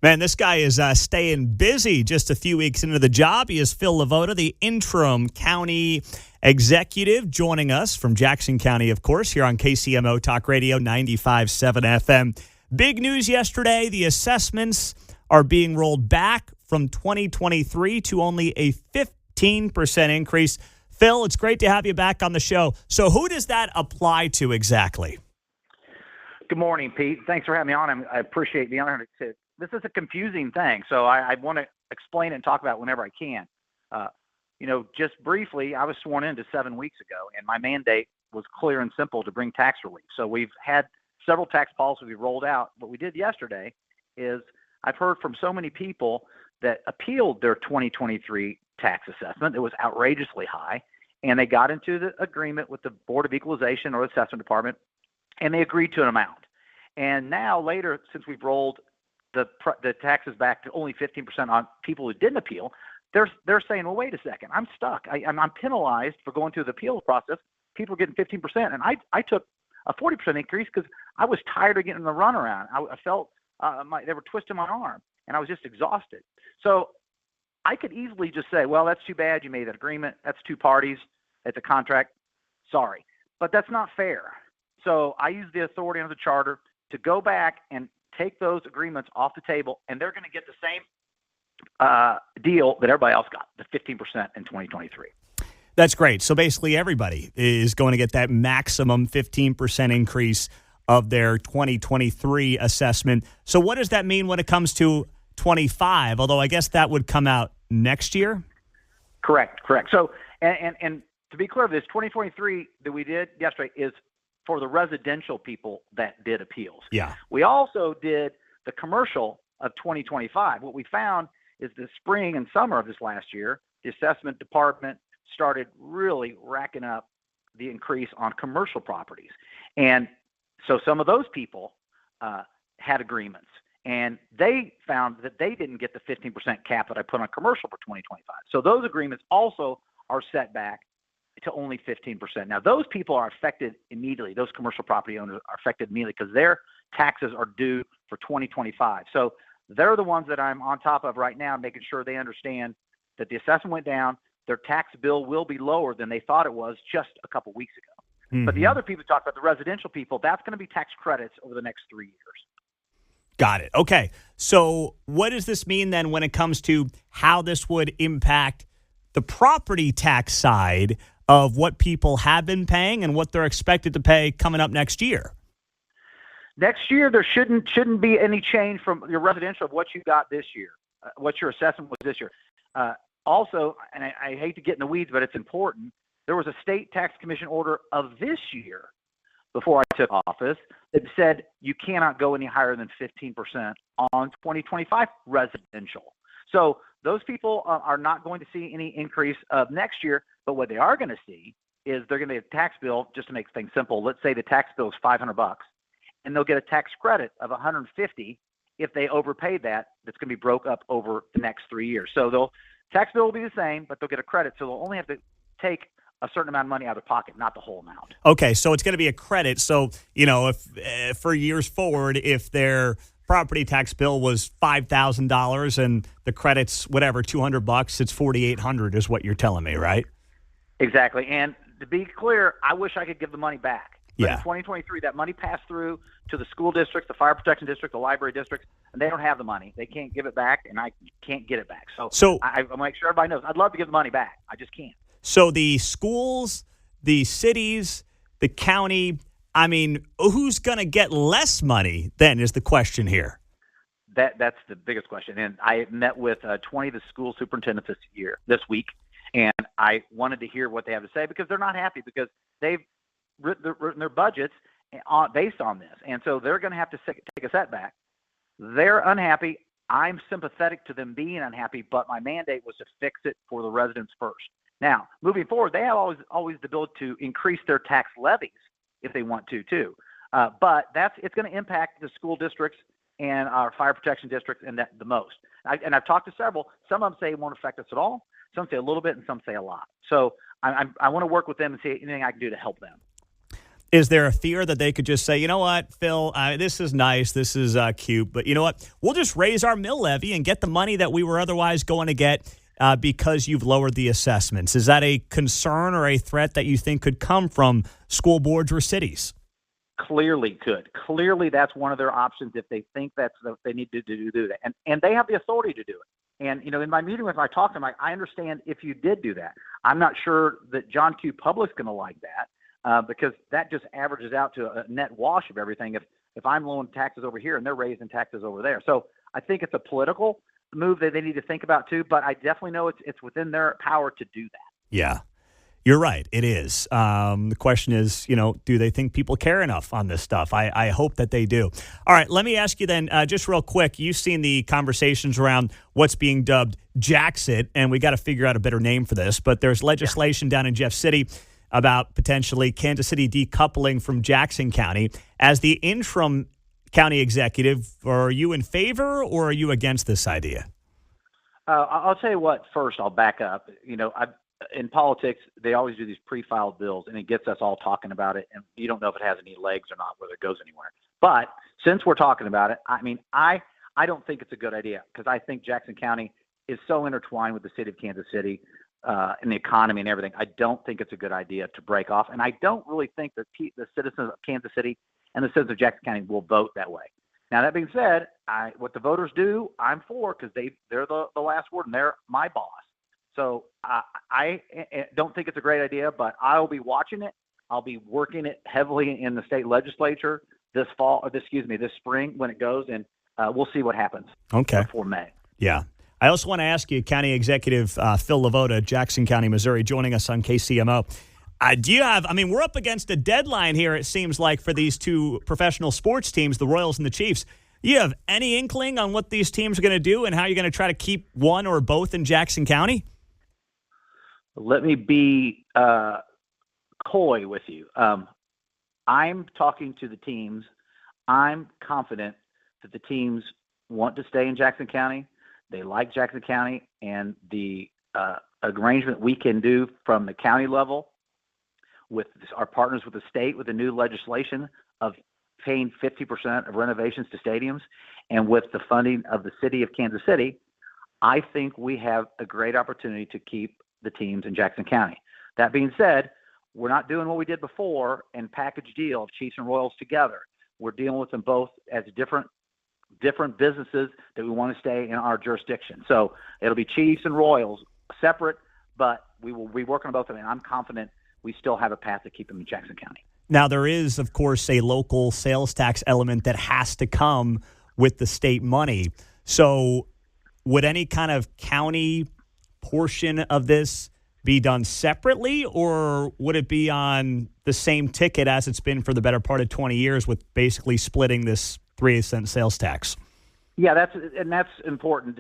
Man, this guy is staying busy just a few weeks into the job. He is Phil Levota, the interim county executive, joining us from Jackson County, of course, here on KCMO Talk Radio 95.7 FM. Big news yesterday. The assessments are being rolled back from 2023 to only a 15% increase. Phil, it's great to have you back on the show. So who does that apply to exactly? Good morning, Pete. Thanks for having me on. I appreciate the honor to. This is a confusing thing, so I want to explain it and talk about it whenever I can. Just briefly, I was sworn in 7 weeks ago, and my mandate was clear and simple to bring tax relief. So we've had several tax policies we rolled out. What we did yesterday is I've heard from so many people that appealed their 2023 tax assessment. It was outrageously high, and they got into the agreement with the Board of Equalization or Assessment Department, and they agreed to an amount. And now later, since we've rolled the taxes back to only 15% on people who didn't appeal, they're saying, well, wait a second, I'm stuck. I'm penalized for going through the appeals process. People are getting 15%, and I took a 40% increase because I was tired of getting the runaround. I felt they were twisting my arm, and I was just exhausted. So I could easily just say, well, that's too bad. You made that agreement. That's two parties. It's a contract. Sorry. But that's not fair. So I use the authority under the charter to go back and take those agreements off the table, and they're going to get the same deal that everybody else got, the 15% in 2023. That's great. So basically everybody is going to get that maximum 15% increase of their 2023 assessment. So what does that mean when it comes to 25? Although I guess that would come out next year? Correct. So, and to be clear, this 2023 that we did yesterday is for the residential people that did appeals. Yeah. We also did the commercial of 2025. What we found is the spring and summer of this last year, the assessment department started really racking up the increase on commercial properties. And so some of those people had agreements, and they found that they didn't get the 15% cap that I put on commercial for 2025. So those agreements also are set back to only 15%. Now, those people are affected immediately. Those commercial property owners are affected immediately because their taxes are due for 2025. So they're the ones that I'm on top of right now, making sure they understand that the assessment went down. Their tax bill will be lower than they thought it was just a couple weeks ago. Mm-hmm. But the other people talk about, the residential people, that's going to be tax credits over the next 3 years. Got it. Okay. So what does this mean then when it comes to how this would impact the property tax side of what people have been paying and what they're expected to pay coming up next year? Next year, there shouldn't be any change from your residential of what you got this year, what your assessment was this year. Also, and I hate to get in the weeds, but it's important, there was a state tax commission order of this year before I took office that said you cannot go any higher than 15% on 2025 residential. So those people are not going to see any increase of next year, but what they are going to see is they're going to get a tax bill, just to make things simple. Let's say the tax bill is $500, and they'll get a tax credit of $150 if they overpaid that. That's going to be broke up over the next 3 years. So the tax bill will be the same, but they'll get a credit. So they'll only have to take a certain amount of money out of their pocket, not the whole amount. Okay, so it's going to be a credit. So, if for years forward, if their property tax bill was $5,000 and the credit's whatever, $200, it's $4,800 is what you're telling me, right? Exactly. And to be clear, I wish I could give the money back. But yeah. In 2023, that money passed through to the school districts, the fire protection district, the library districts, and they don't have the money. They can't give it back, and I can't get it back. So I make sure everybody knows. I'd love to give the money back. I just can't. So the schools, the cities, the county, I mean, who's going to get less money then is the question here. That's the biggest question. And I met with 20 of the school superintendents this week, and I wanted to hear what they have to say because they're not happy because they've written their budgets based on this. And so they're going to have to take a setback. They're unhappy. I'm sympathetic to them being unhappy, but my mandate was to fix it for the residents first. Now, moving forward, they have always the ability to increase their tax levies if they want to, too. But it's going to impact the school districts and our fire protection districts and the most. I've talked to several. Some of them say it won't affect us at all. Some say a little bit, and some say a lot. So I want to work with them and see anything I can do to help them. Is there a fear that they could just say, you know what, Phil, this is nice, this is cute, but you know what, we'll just raise our mill levy and get the money that we were otherwise going to get because you've lowered the assessments? Is that a concern or a threat that you think could come from school boards or cities? Clearly could. Clearly that's one of their options if they think they need to do that. And they have the authority to do it. And, in my meeting with them, I talked to them, I understand if you did do that. I'm not sure that John Q. Public's going to like that because that just averages out to a net wash of everything if I'm lowering taxes over here and they're raising taxes over there. So I think it's a political move that they need to think about too, but I definitely know it's within their power to do that. Yeah. You're right. It is. The question is, do they think people care enough on this stuff? I hope that they do. All right. Let me ask you then, just real quick. You've seen the conversations around what's being dubbed Jacksit, and we got to figure out a better name for this. But there's legislation down in Jeff City about potentially Kansas City decoupling from Jackson County. As the interim county executive, are you in favor or are you against this idea? I'll tell you what. First, I'll back up. In politics, they always do these pre-filed bills, and it gets us all talking about it, and you don't know if it has any legs or not, whether it goes anywhere. But since we're talking about it, I don't think it's a good idea because I think Jackson County is so intertwined with the city of Kansas City and the economy and everything. I don't think it's a good idea to break off, and I don't really think that the citizens of Kansas City and the citizens of Jackson County will vote that way. Now, that being said, what the voters do, I'm for because they're the last word, and they're my boss. So I don't think it's a great idea, but I'll be watching it. I'll be working it heavily in the state legislature this spring when it goes, and we'll see what happens. Okay. Before May. Yeah. I also want to ask you, County Executive Phil Levota, Jackson County, Missouri, joining us on KCMO. We're up against a deadline here, it seems like, for these two professional sports teams, the Royals and the Chiefs. You have any inkling on what these teams are going to do and how you're going to try to keep one or both in Jackson County? Let me be coy with you. I'm talking to the teams. I'm confident that the teams want to stay in Jackson County. They like Jackson County, and the arrangement we can do from the county level with our partners with the state with the new legislation of paying 50% of renovations to stadiums and with the funding of the city of Kansas City, I think we have a great opportunity to keep the teams in Jackson County. That being said, we're not doing what we did before and package deal of Chiefs and Royals together. We're dealing with them both as different businesses that we want to stay in our jurisdiction. So it'll be Chiefs and Royals separate, but we will be working on both of them. And I'm confident we still have a path to keep them in Jackson County. Now, there is, of course, a local sales tax element that has to come with the state money. So would any kind of county portion of this be done separately, or would it be on the same ticket as it's been for the better part of 20 years with basically splitting this 3/8 sales tax? Yeah, that's important.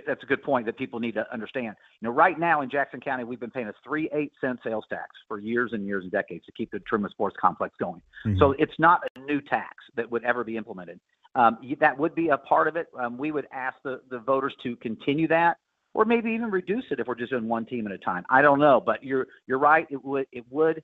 That's a good point that people need to understand. Right now in Jackson County, we've been paying a 3/8 sales tax for years and years and decades to keep the Truman Sports Complex going. Mm-hmm. So it's not a new tax that would ever be implemented. That would be a part of it. We would ask the voters to continue that, or maybe even reduce it if we're just doing one team at a time. I don't know, but you're right. It would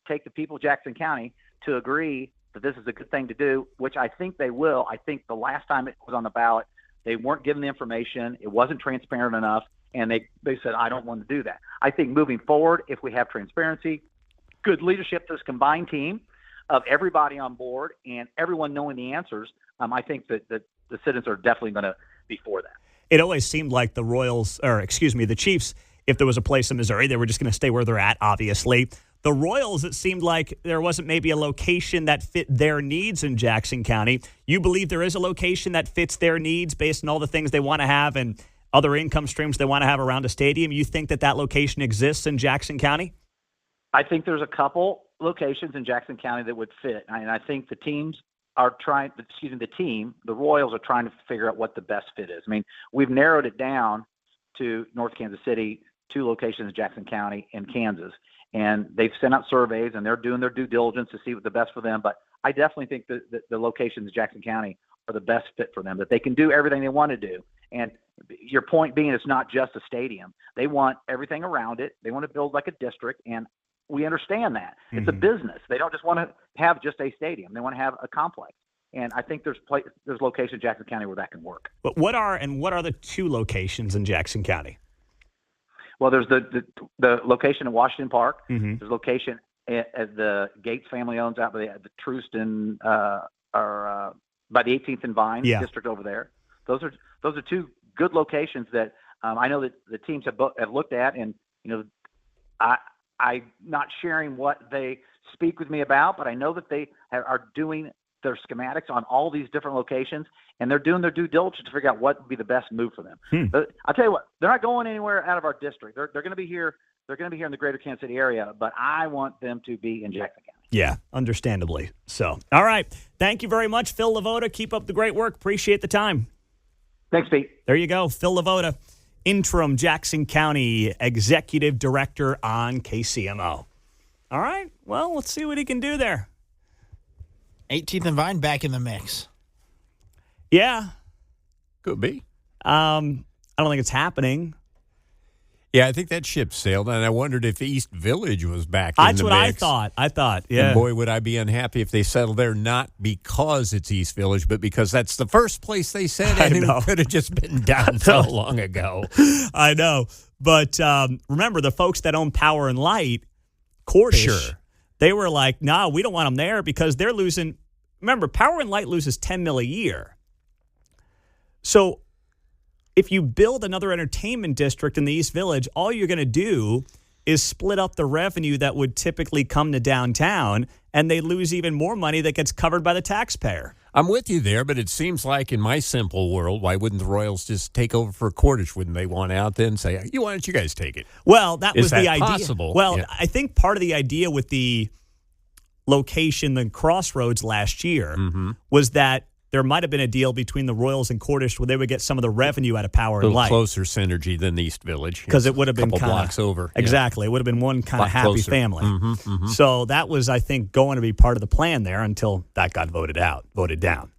take the people of Jackson County to agree that this is a good thing to do, which I think they will. I think the last time it was on the ballot, they weren't given the information. It wasn't transparent enough, and they said, I don't want to do that. I think moving forward, if we have transparency, good leadership, this combined team of everybody on board and everyone knowing the answers, I think that the citizens are definitely going to be for that. It always seemed like the Chiefs, if there was a place in Missouri, they were just going to stay where they're at, obviously. The Royals, it seemed like there wasn't maybe a location that fit their needs in Jackson County. You believe there is a location that fits their needs based on all the things they want to have and other income streams they want to have around a stadium? You think that location exists in Jackson County? I think there's a couple locations in Jackson County that would fit. And I think the Royals are trying to figure out what the best fit is. We've narrowed it down to North Kansas City, 2 locations in Jackson County and Kansas. And they've sent out surveys, and they're doing their due diligence to see what's the best for them. But I definitely think that the locations in Jackson County are the best fit for them, that they can do everything they want to do. And your point being, it's not just a stadium. They want everything around it. They want to build like a district. And we understand that. It's a business. They don't just want to have just a stadium. They want to have a complex. And I think there's locations in Jackson County where that can work. But what are the two locations in Jackson County? Well, there's the location in Washington Park. Mm-hmm. There's a location at the Gates family owns out by the Truston by the 18th and Vine district over there. Those are two good locations that I know that the teams have looked at, and I'm not sharing what they speak with me about, but I know that they are doing their schematics on all these different locations, and they're doing their due diligence to figure out what would be the best move for them. But I'll tell you what, they're not going anywhere out of our district. They're going to be here. They're going to be here in the greater Kansas City area, but I want them to be in Jackson County. Yeah, understandably so. All right. Thank you very much, Phil Levota. Keep up the great work. Appreciate the time. Thanks, Pete. There you go. Phil Levota, interim Jackson County Executive Director on KCMO. All right. Well, let's see what he can do there. 18th and Vine back in the mix. Yeah. Could be. I don't think it's happening. Yeah, I think that ship sailed, and I wondered if East Village was back in the mix. That's what I thought, yeah. And boy, would I be unhappy if they settled there, not because it's East Village, but because that's the first place they said it, and it could have just been done so long ago. I know. But remember, the folks that own Power and Light, Cordish, they were like, nah, we don't want them there because they're losing. Remember, Power and Light loses $10 million a year. So if you build another entertainment district in the East Village, all you're going to do is split up the revenue that would typically come to downtown, and they lose even more money that gets covered by the taxpayer. I'm with you there, but it seems like in my simple world, why wouldn't the Royals just take over for Cordish? Wouldn't they want out then and say, why don't you guys take it? Well, that was the idea. Possible? Well, yeah. I think part of the idea with the location, the Crossroads last year, was that there might have been a deal between the Royals and Cordish where they would get some of the revenue out of Power and Light. A little closer synergy than the East Village. Because it would have been kind of blocks over. Exactly. It would have been one kind of happy closer. family. So that was, I think, going to be part of the plan there until that got voted down.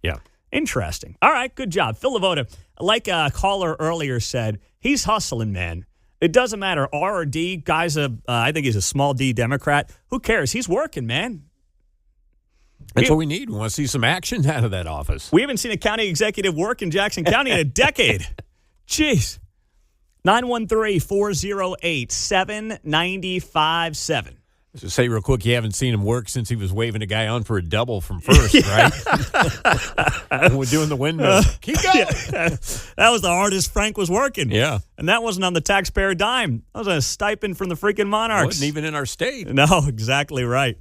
Yeah. Interesting. All right. Good job. Phil Levota, like a caller earlier said, he's hustling, man. It doesn't matter. R or D, guy's I think he's a small D Democrat. Who cares? He's working, man. That's what we need. We want to see some action out of that office. We haven't seen a county executive work in Jackson County in a decade. Jeez. 913-408-7957. So say real quick, you haven't seen him work since he was waving a guy on for a double from first, right? And we're doing the window. Keep going. That was the hardest Frank was working. Yeah. And that wasn't on the taxpayer dime. That was a stipend from the freaking Monarchs. Wasn't even in our state. No, exactly right.